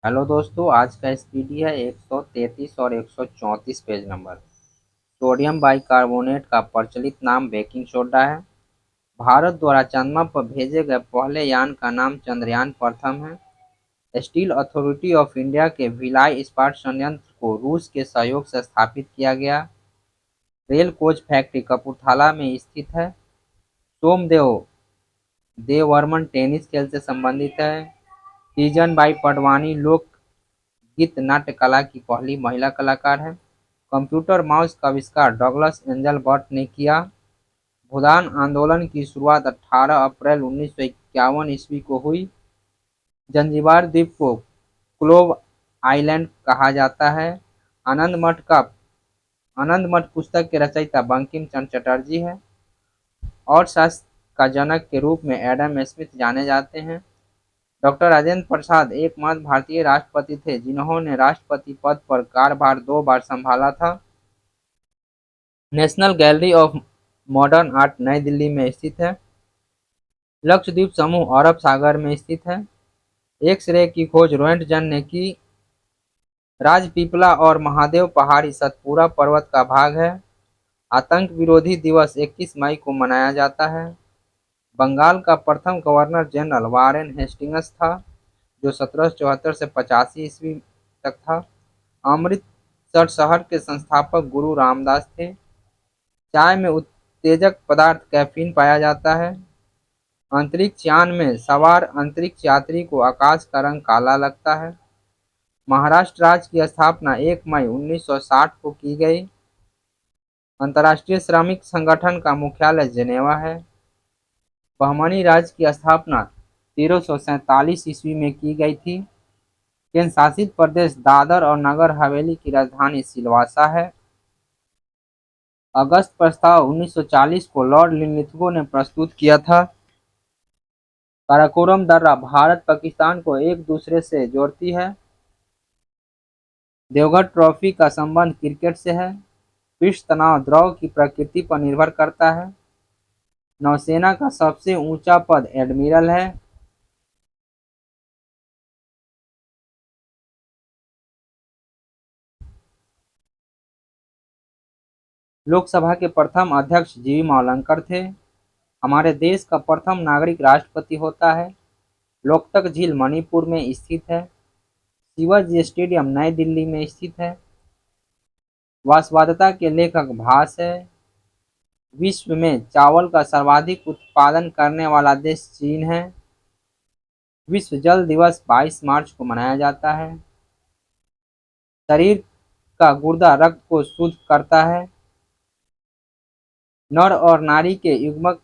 Hello दोस्तों, आज का एसपीडी है 133 और 134 पेज नंबर। सोडियम बाइकार्बोनेट का प्रचलित नाम बेकिंग सोडा है। भारत द्वारा चंद्रमा पर भेजे गए पहले यान का नाम चंद्रयान प्रथम है। स्टील अथॉरिटी ऑफ इंडिया के भिलाई इस्पात संयंत्र को रूस के सहयोग से स्थापित किया गया। रेल कोच फैक्ट्री कपूरथला में स्थित है। सोमदेव देववर्मन टेनिस खेल से संबंधित है। तीजन बाई पटवानी लोक गीत नाट्य कला की पहली महिला कलाकार हैं। कंप्यूटर माउस का आविष्कार डगलस एंजल बर्ट ने किया। भूदान आंदोलन की शुरुआत 18 अप्रैल 1951 ईस्वी को हुई। जंजीबार द्वीप को क्लोव आइलैंड कहा जाता है। आनंद मठ का आनंद मठ पुस्तक के रचयिता बंकिम चंद्र चटर्जी है। और शास्त्र का जनक के रूप में एडम स्मिथ जाने जाते हैं। डॉक्टर राजेंद्र प्रसाद एकमात्र भारतीय राष्ट्रपति थे जिन्होंने राष्ट्रपति पद पर कार्यभार 2 बार संभाला था। National gallery of modern art नई दिल्ली में स्थित है। लक्षद्वीप समूह अरब सागर में स्थित है। एक्स-रे की खोज रोएंटगन ने की। राजपीपला और महादेव पहाड़ी सतपुड़ा पर्वत का भाग है। आतंक विरोधी दिवस 21 मई को मनाया जाता है। बंगाल का प्रथम गवर्नर जनरल वारेन हेस्टिंग्स था, जो 1774 से 85 ईस्वी तक था। अमृतसर शहर के संस्थापक गुरु रामदास थे। चाय में उत्तेजक पदार्थ कैफीन पाया जाता है। अंतरिक्ष यान में सवार अंतरिक्ष यात्री को आकाश का रंग काला लगता है। महाराष्ट्र राज्य की स्थापना 1 मई 1960 को की गई। अंतर्राष्ट्रीय श्रमिक संगठन का मुख्यालय जेनेवा है। बहमनी राज्य की स्थापना 1347 ईस्वी में की गई थी। केंद्र शासित प्रदेश दादर और नगर हवेली की राजधानी सिलवासा है। अगस्त प्रस्ताव 1940 को लॉर्ड लिनलिथगो ने प्रस्तुत किया था। काराकोरम दर्रा भारत पाकिस्तान को एक दूसरे से जोड़ती है। देवगढ़ ट्रॉफी का संबंध क्रिकेट से है। पृष्ठ तनाव द्रव की प्रकृति पर निर्भर करता है। नौसेना का सबसे ऊंचा पद एडमिरल है। लोकसभा के प्रथम अध्यक्ष जीवी मावलंकर थे। हमारे देश का प्रथम नागरिक राष्ट्रपति होता है। लोकतक झील मणिपुर में स्थित है। शिवाजी स्टेडियम नई दिल्ली में स्थित है। वासवादता के लेखक भास है। विश्व में चावल का सर्वाधिक उत्पादन करने वाला देश चीन है। विश्व जल दिवस 22 मार्च को मनाया जाता है। शरीर का गुर्दा रक्त को शुद्ध करता है। नर और नारी के युग्मक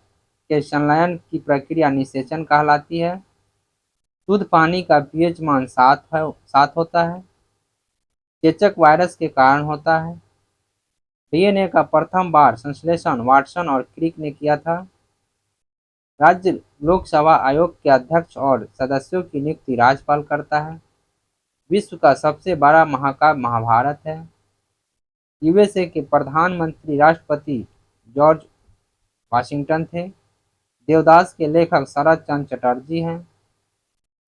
के संलयन की प्रक्रिया निषेचन कहलाती है। शुद्ध पानी का पीएच मान 7 होता है। चेचक वायरस के कारण होता है। डीएनए का प्रथम बार संश्लेषण वाटसन और क्रिक ने किया था। राज्य लोकसेवा आयोग के अध्यक्ष और सदस्यों की नियुक्ति राज्यपाल करता है। विश्व का सबसे बड़ा महाकाव्य महाभारत है। यूएसए के प्रधानमंत्री राष्ट्रपति जॉर्ज वाशिंगटन थे। देवदास के लेखक शरद चंद्र चटर्जी हैं।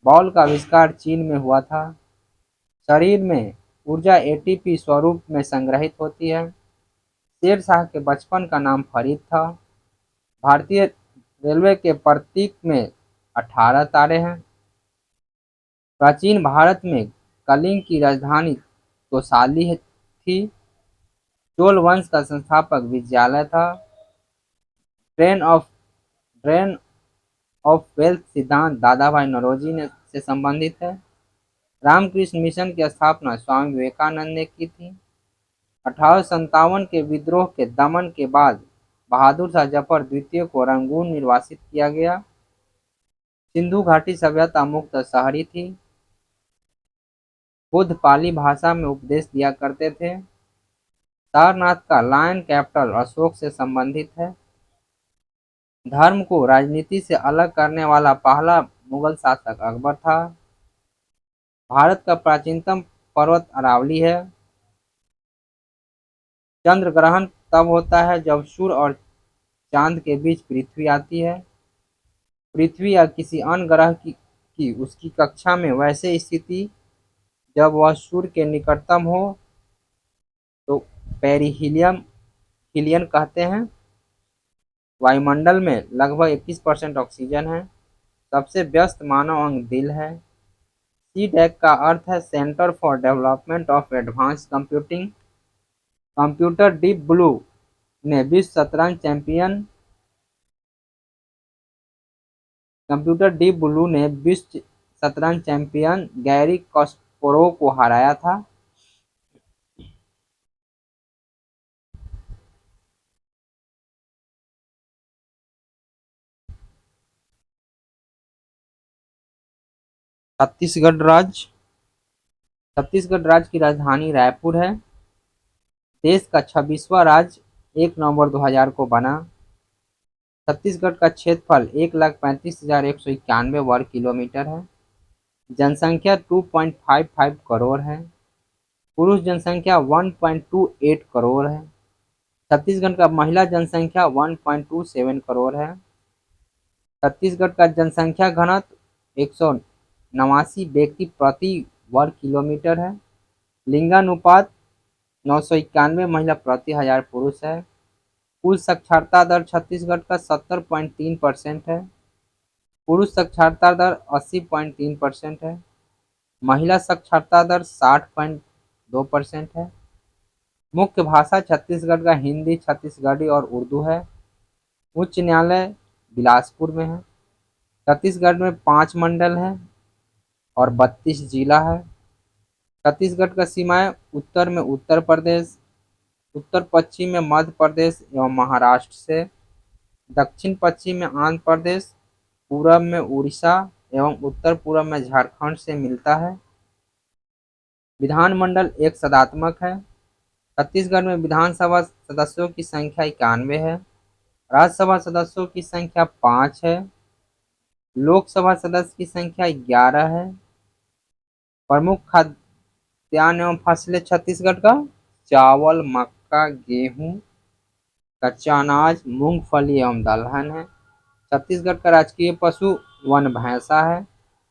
बॉल का आविष्कार चीन में हुआ था। शरीर में ऊर्जा एटीपी स्वरूप में संग्रहित होती है। शेरशाह के बचपन का नाम फरीद था। भारतीय रेलवे के प्रतीक में 18 तारे हैं। प्राचीन भारत में कलिंग की राजधानी तोसाली थी। चोल वंश का संस्थापक विजयालय था। Drain of drain of wealth सिद्धांत दादा भाई नौरोजी ने से संबंधित है। रामकृष्ण मिशन की स्थापना स्वामी विवेकानंद ने की थी। 1857 के विद्रोह के दमन के बाद बहादुर शाह जफर द्वितीय को रंगून निर्वासित किया गया। सिंधु घाटी सभ्यता मुक्त शहरी थी। बुद्ध पाली भाषा में उपदेश दिया करते थे। सारनाथ का लायन कैपिटल अशोक से संबंधित है। धर्म को राजनीति से अलग करने वाला पहला मुगल शासक अकबर था। भारत का प्राचीनतम पर्वत अरावली है। चंद्र ग्रहण तब होता है जब सूर्य और चांद के बीच पृथ्वी आती है। पृथ्वी या किसी अन्य ग्रह की उसकी कक्षा में वैसे स्थिति जब वह सूर्य के निकटतम हो तो पेरिहीलियम हीलियन कहते हैं। वायुमंडल में लगभग 21% ऑक्सीजन है। सबसे व्यस्त मानव अंग दिल है। सीडैक का अर्थ है centre for development of advance computing. Computer deep blue ने विश्व शतरंज चैंपियन कंप्यूटर डीप ब्लू ने विश्व शतरंज चैंपियन गैरी कस्परोव को हराया था। 'छत्तीसगढ़ राज्य'। छत्तीसगढ़ राज्य की राजधानी रायपुर है। देश का 26वां राज्य 1 नवंबर 2000 को बना। छत्तीसगढ़ का क्षेत्रफल 1,35,191 वर्ग किलोमीटर है। जनसंख्या 2.55 करोड़ है। पुरुष जनसंख्या 1.28 करोड़ है। छत्तीसगढ़ का महिला जनसंख्या 1.27 करोड़ है। छत्तीसगढ़ का जनसंख्या घनत्व 189 व्यक्ति प्रति वर्ग किलोमीटर है। लिंगानुपात 991 महिला प्रति 1000 पुरुष है। कुल साक्षरता दर छत्तीसगढ़ का 70.3% है। पुरुष साक्षरता दर 80.3% है। महिला साक्षरता दर 60.2% है। मुख्य भाषा छत्तीसगढ़ का हिंदी, छत्तीसगढ़ी और उर्दू है। उच्च न्यायालय बिलासपुर में है। छत्तीसगढ़ में 5 मंडल हैं और 32 जिला है। छत्तीसगढ़ का सीमाएं उत्तर में उत्तर प्रदेश, उत्तर पश्चिम में मध्य प्रदेश एवं महाराष्ट्र से, दक्षिण पश्चिम में आंध्र प्रदेश, पूरब में उड़ीसा एवं उत्तर पूर्व में झारखंड से मिलता है। विधानमंडल एक सदात्मक है। छत्तीसगढ़ में विधानसभा सदस्यों की संख्या 91 है। राज्यसभा सदस्यों की संख्या 5 है। लोकसभा सदस्य की संख्या 11 है। प्रमुख खाद्यान्न एवं फसलें छत्तीसगढ़ का चावल, मक्का, गेहूं, कच्चा अनाज, मूंगफली एवं दलहन है। छत्तीसगढ़ का राजकीय पशु वन भैंसा है।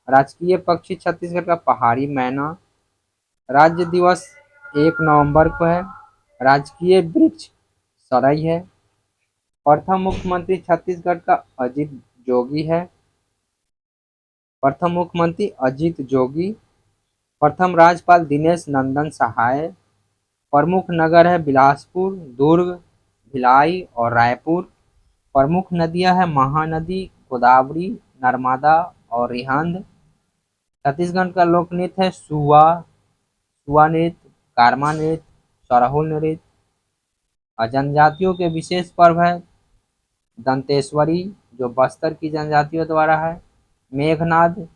राजकीय पक्षी छत्तीसगढ़ का पहाड़ी मैना। राज्य दिवस 1 नवंबर को है। राजकीय वृक्ष सरई है। प्रथम मुख्यमंत्री छत्तीसगढ़ का अजीत जोगी है। प्रथम मुख्यमंत्री अजीत जोगी। प्रथम राज्यपाल दिनेश नंदन सहाय। प्रमुख नगर है बिलासपुर, दुर्ग, भिलाई और रायपुर। प्रमुख नदियां हैं महानदी, गोदावरी, नर्मदा और रिहंद। छत्तीसगढ़ का लोक नृत्य है सुआ, सुआ नृत्य, कारमा नृत्य, सरहुल नृत्य। और जनजातियों के विशेष पर्व है दंतेश्वरी जो बस्तर की जनजातियों द्वारा है, मेघनाद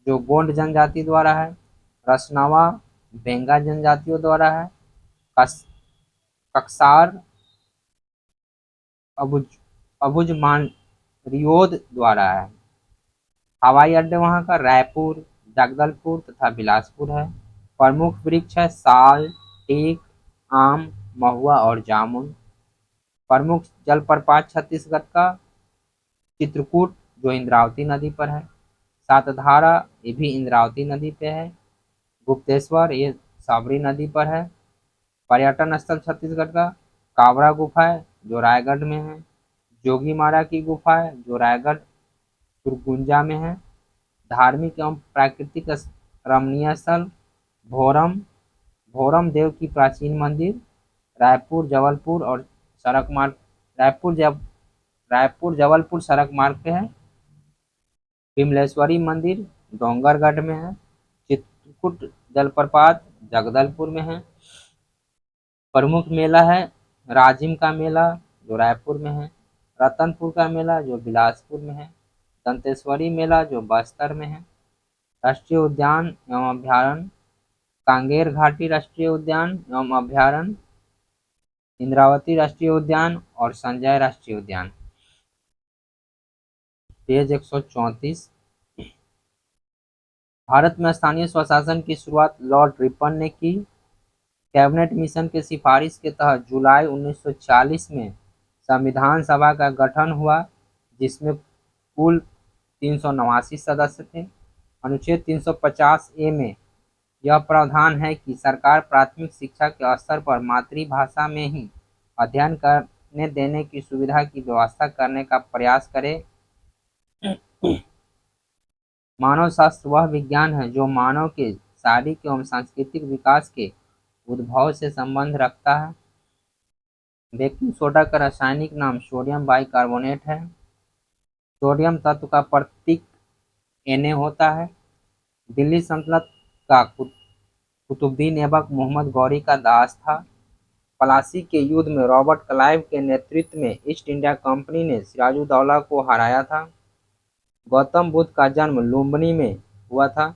जो गोंड जनजाति द्वारा है, रसनवा बेंगा जनजातियों द्वारा है, कक्सार अबुज अबुझमानरियोद द्वारा है। हवाई अड्डे वहाँ का रायपुर, जगदलपुर तथा बिलासपुर है। प्रमुख वृक्ष है साल, टीक, आम, महुआ और जामुन। प्रमुख जलप्रपात छत्तीसगढ़ का चित्रकूट जो इंद्रावती नदी पर है, सातधारा ये भी इंद्रावती नदी पे है, गुप्तेश्वर ये साबरी नदी पर है। पर्यटन स्थल छत्तीसगढ़ का कावड़ा गुफा है जो रायगढ़ में है, जोगीमारा की गुफा है जो रायगढ़ सुरगुजा में है। धार्मिक एवं प्राकृतिक रमणीय स्थल भोरम, भोरम देव की प्राचीन मंदिर रायपुर जबलपुर और सड़क मार्ग रायपुर जबलपुर सड़क मार्ग पे है। विमलेश्वरी मंदिर डोंगरगढ़ में है। चित्रकूट जलप्रपात जगदलपुर में है। प्रमुख मेला है राजिम का मेला जो रायपुर में है, रतनपुर का मेला जो बिलासपुर में है, दंतेश्वरी मेला जो बस्तर में है। राष्ट्रीय उद्यान एवं अभ्यारण्य कांगेर घाटी राष्ट्रीय उद्यान एवं अभ्यारण्य, इंद्रावती राष्ट्रीय उद्यान और संजय राष्ट्रीय उद्यान। पेज 134। भारत में स्थानीय स्वशासन की शुरुआत लॉर्ड रिपन ने की। कैबिनेट मिशन के सिफारिश के तहत जुलाई 1940 में संविधान सभा का गठन हुआ जिसमें कुल 389 सदस्य थे। अनुच्छेद 350 ए में यह प्रावधान है कि सरकार प्राथमिक शिक्षा के स्तर पर मातृभाषा में ही अध्ययन करने देने की सुविधा की व्यवस्था करने का प्रयास करे। मानव शास्त्र वह विज्ञान है जो मानव के शारीरिक एवं सांस्कृतिक विकास के उद्भव से संबंध रखता है। बेकिंग सोडा का रासायनिक नाम सोडियम बाइकार्बोनेट है। सोडियम तत्व का प्रतीक Na होता है। दिल्ली सल्तनत का कुतुबुद्दीन ऐबक मोहम्मद गौरी का दास था। प्लासी के युद्ध में रॉबर्ट क्लाइव के नेतृत्व में ईस्ट इंडिया कंपनी ने सिराजुद्दौला को हराया था। गौतम बुद्ध का जन्म लुम्बिनी में हुआ था।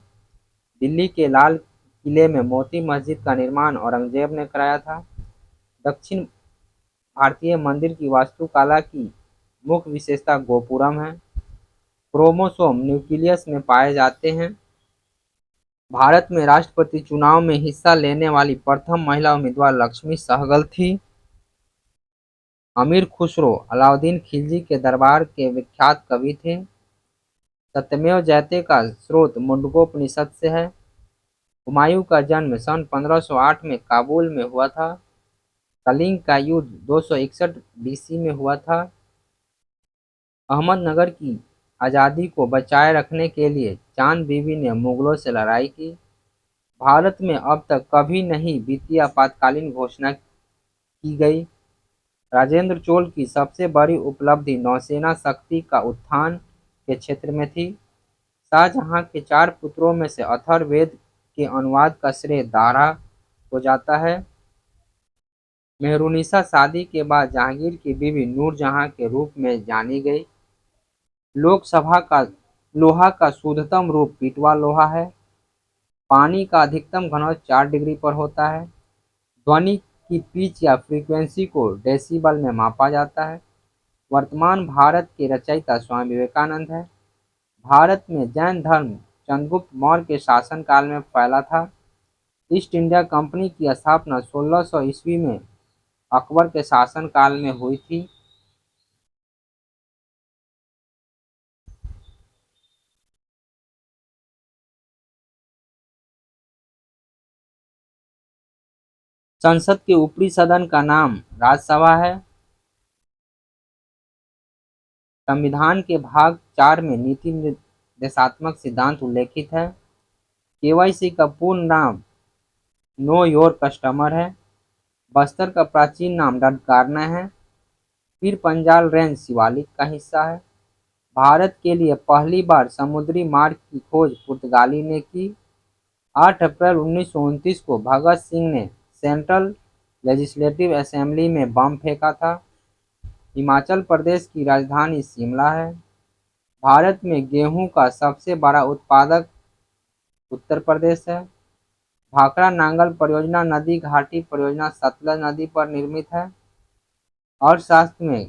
दिल्ली के लाल किले में मोती मस्जिद का निर्माण औरंगजेब ने कराया था। दक्षिण भारतीय मंदिर की वास्तुकला की मुख्य विशेषता गोपुरम है। क्रोमोसोम न्यूक्लियस में पाए जाते हैं। भारत में राष्ट्रपति चुनाव में हिस्सा लेने वाली प्रथम महिला उम्मीदवार लक्ष्मी सहगल थी। अमीर खुसरो अलाउद्दीन खिलजी के दरबार के विख्यात कवि थे। सत्यमेव जयते का स्रोत मुंडकोपनिषद से है। हुमायूं का जन्म सन 1508 में काबुल में हुआ था। कलिंग का युद्ध 261 BC में हुआ था। अहमदनगर की आज़ादी को बचाए रखने के लिए चांद बीबी ने मुगलों से लड़ाई की। भारत में अब तक कभी नहीं वित्तीय आपातकालीन घोषणा की गई। राजेंद्र चोल की सबसे बड़ी उपलब्धि नौसेना शक्ति का उत्थान के क्षेत्र में थी। शाहजहां के 4 पुत्रों में से अथर्ववेद के अनुवाद का श्रेय दारा को जाता है। मेहरुनिसा शादी के बाद जहांगीर की बीवी नूरजहां के रूप में जानी गई। लोकसभा का लोहा का शुद्धतम रूप पीटवा लोहा है। पानी का अधिकतम घनत्व 4 डिग्री पर होता है। ध्वनि की पिच या फ्रीक्वेंसी को डेसिबल में मापा जाता है। वर्तमान भारत के रचयिता स्वामी विवेकानंद है। भारत में जैन धर्म चंद्रगुप्त मौर्य के शासनकाल में फैला था। ईस्ट इंडिया कंपनी की स्थापना 1600 ईस्वी में अकबर के शासनकाल में हुई थी। संसद के ऊपरी सदन का नाम राज्यसभा है। संविधान के भाग 4 में नीति निर्देशात्मक सिद्धांत उल्लेखित है। केवाईसी का पूर्ण नाम नो योर कस्टमर है। बस्तर का प्राचीन नाम डडकाना है। पीर पंजाल रेंज शिवालिक का हिस्सा है। भारत के लिए पहली बार समुद्री मार्ग की खोज पुर्तगाली ने की। 8 अप्रैल 1929 को भगत सिंह ने सेंट्रल लेजिस्लेटिव असेंबली में बम फेंका था। हिमाचल प्रदेश की राजधानी शिमला है। भारत में गेहूं का सबसे बड़ा उत्पादक उत्तर प्रदेश है। भाखड़ा नांगल परियोजना नदी घाटी परियोजना सतलज नदी पर निर्मित है। अर्थशास्त्र में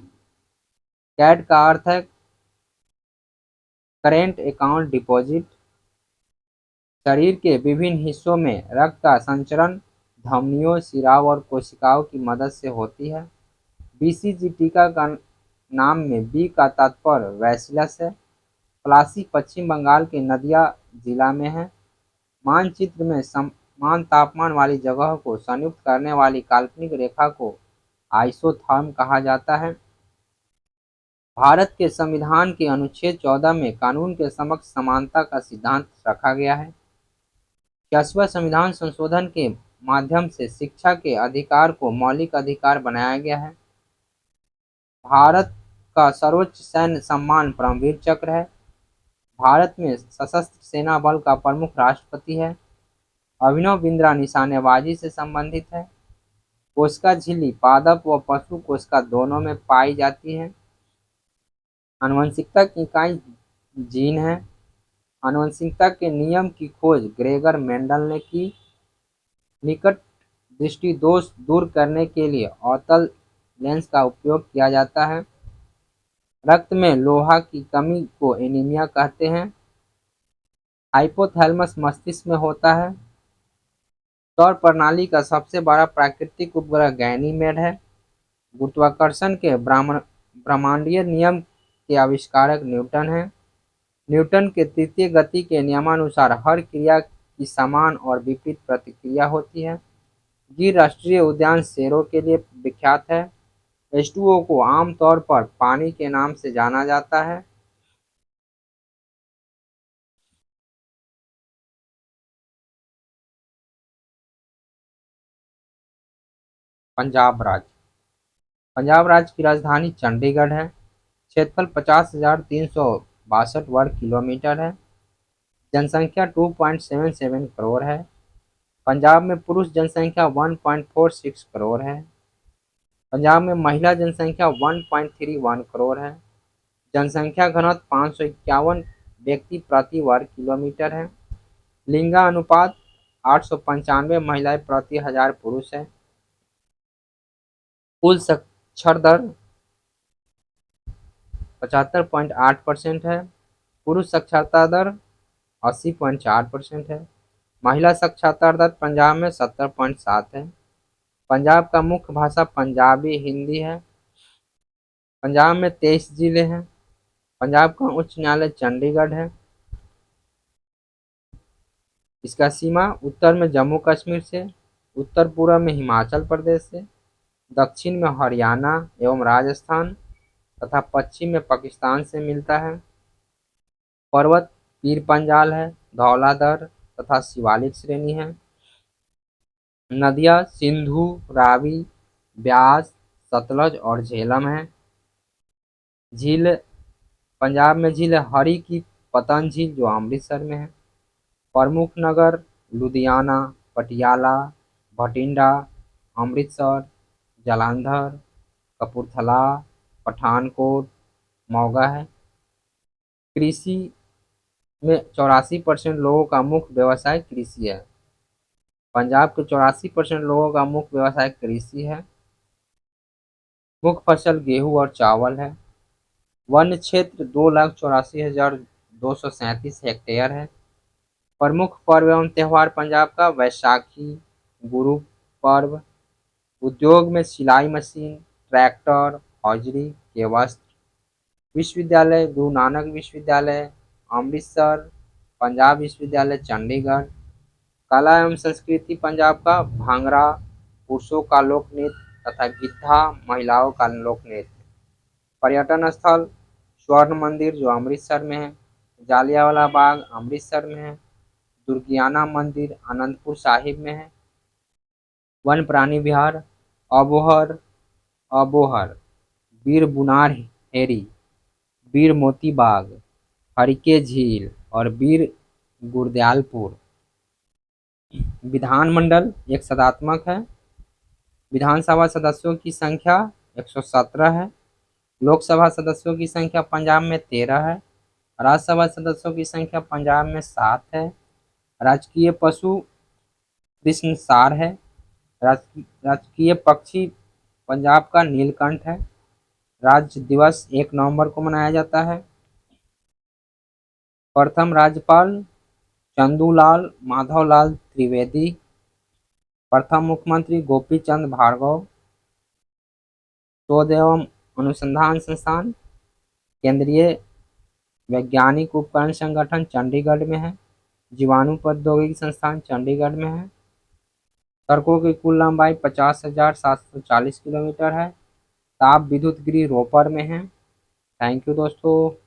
कैड का अर्थ है करेंट अकाउंट डिपॉजिट। शरीर के विभिन्न हिस्सों में रक्त का संचरण धमनियों, सिराव और कोशिकाओं की मदद से होती है। BCG टीका का नाम में बी का तात्पर्य बैसिलस है। प्लासी पश्चिम बंगाल के नदिया जिला में है। मानचित्र में समान तापमान वाली जगह को संयुक्त करने वाली काल्पनिक रेखा को आइसोथर्म कहा जाता है। भारत के संविधान के अनुच्छेद 14 में कानून के समक्ष समानता का सिद्धांत रखा गया है। 81वां संविधान संशोधन के माध्यम से शिक्षा के अधिकार को मौलिक अधिकार बनाया गया है। भारत का सर्वोच्च सैन्य सम्मान परमवीर चक्र है। भारत में सशस्त्र सेना बल का प्रमुख राष्ट्रपति है। अभिनव बिंद्रा निशानेबाजी से संबंधित है। कोशिका झिल्ली पादप व पशु कोशिका दोनों में पाई जाती है। आनुवंशिकता की इकाई जीन है। आनुवंशिकता के नियम की खोज ग्रेगर मेंडल ने की। निकट दृष्टि दोष दूर करने के लिए अवतल लेंस का उपयोग किया जाता है। रक्त में लोहा की कमी को एनीमिया कहते हैं। हाइपोथैलेमस मस्तिष्क में होता है। सौर प्रणाली का सबसे बड़ा प्राकृतिक उपग्रह गैनीमेड है। गुरुत्वाकर्षण के ब्रह्मांडीय नियम के आविष्कारक न्यूटन हैं। न्यूटन के तृतीय गति के नियमानुसार हर क्रिया की समान और विपरीत प्रतिक्रिया होती है। गिर राष्ट्रीय उद्यान शेरों के लिए विख्यात है। H2O को आमतौर पर पानी के नाम से जाना जाता है। पंजाब राज्य। पंजाब राज्य की राजधानी चंडीगढ़ है। क्षेत्रफल 50,362 वर्ग किलोमीटर है। जनसंख्या 2.77 करोड़ है। पंजाब में पुरुष जनसंख्या 1.46 करोड़ है। पंजाब में महिला जनसंख्या 1.31 करोड़ है। जनसंख्या घनत्व 551 व्यक्ति प्रति वर्ग किलोमीटर है। लिंगानुपात 895 महिलाएं प्रति 1000 पुरुष है। कुल साक्षर दर 75.8% है। पुरुष साक्षरता दर 80.4% है। महिला साक्षरता दर पंजाब में 70.7 है। पंजाब का मुख्य भाषा पंजाबी हिंदी है। पंजाब में 23 जिले हैं। पंजाब का उच्च न्यायालय चंडीगढ़ है। इसका सीमा उत्तर में जम्मू कश्मीर से, उत्तर पूर्व में हिमाचल प्रदेश से, दक्षिण में हरियाणा एवं राजस्थान तथा पश्चिम में पाकिस्तान से मिलता है। पर्वत पीर पंजाल है, धौलाधर तथा शिवालिक श्रेणी है। नदियां सिंधु, रावी, ब्यास, सतलज और झेलम है। झील पंजाब में झील हरी की पतन झील जो अमृतसर में है। प्रमुख नगर लुधियाना, पटियाला, भटिंडा, अमृतसर, जालंधर, कपूरथला, पठानकोट, मोगा है। कृषि में 84% लोगों का मुख्य व्यवसाय कृषि है। पंजाब के 84% लोगों का मुख्य व्यवसाय कृषि है। मुख्य फसल गेहूं और चावल है। वन क्षेत्र 2,84,237 हेक्टेयर है। प्रमुख पर्व एवं त्योहार पंजाब का वैशाखी, गुरु पर्व। उद्योग में सिलाई मशीन, ट्रैक्टर, हौजरी के वस्त्र। विश्वविद्यालय गुरु नानक विश्वविद्यालय अमृतसर, पंजाब विश्वविद्यालय चंडीगढ़। कला एवं संस्कृति पंजाब का भांगड़ा पुरुषों का लोक नृत्य तथा गिद्धा महिलाओं का लोक नृत्य। पर्यटन स्थल स्वर्ण मंदिर जो अमृतसर में है, जालियांवाला बाग अमृतसर में है, दुर्गियाना मंदिर आनंदपुर साहिब में है। वन प्राणी विहार अबोहर, अबोहर, बीर बुनार हेरी, बीर मोती बाग, हरिके झील और बीर गुरदयालपुर। विधानमंडल एक सदात्मक है। विधानसभा सदस्यों की संख्या 117 है। लोकसभा सदस्यों की संख्या पंजाब में 13 है। राज्यसभा सदस्यों की संख्या पंजाब में 7 है। राजकीय पशु कृष्णसार है। राजकीय पक्षी पंजाब का नीलकंठ है। राज्य दिवस 1 नवंबर को मनाया जाता है। प्रथम राज्यपाल चंदूलाल माधवलाल त्रिवेदी। प्रथम मुख्यमंत्री गोपी चंद भार्गव। शोध एवं अनुसंधान संस्थान केंद्रीय वैज्ञानिक उपकरण संगठन चंडीगढ़ में है। जीवाणु प्रौद्योगिकी संस्थान चंडीगढ़ में है। सड़कों की कुल लंबाई 50,740 किलोमीटर है। ताप विद्युत गृह रोपर में है। थैंक यू दोस्तों।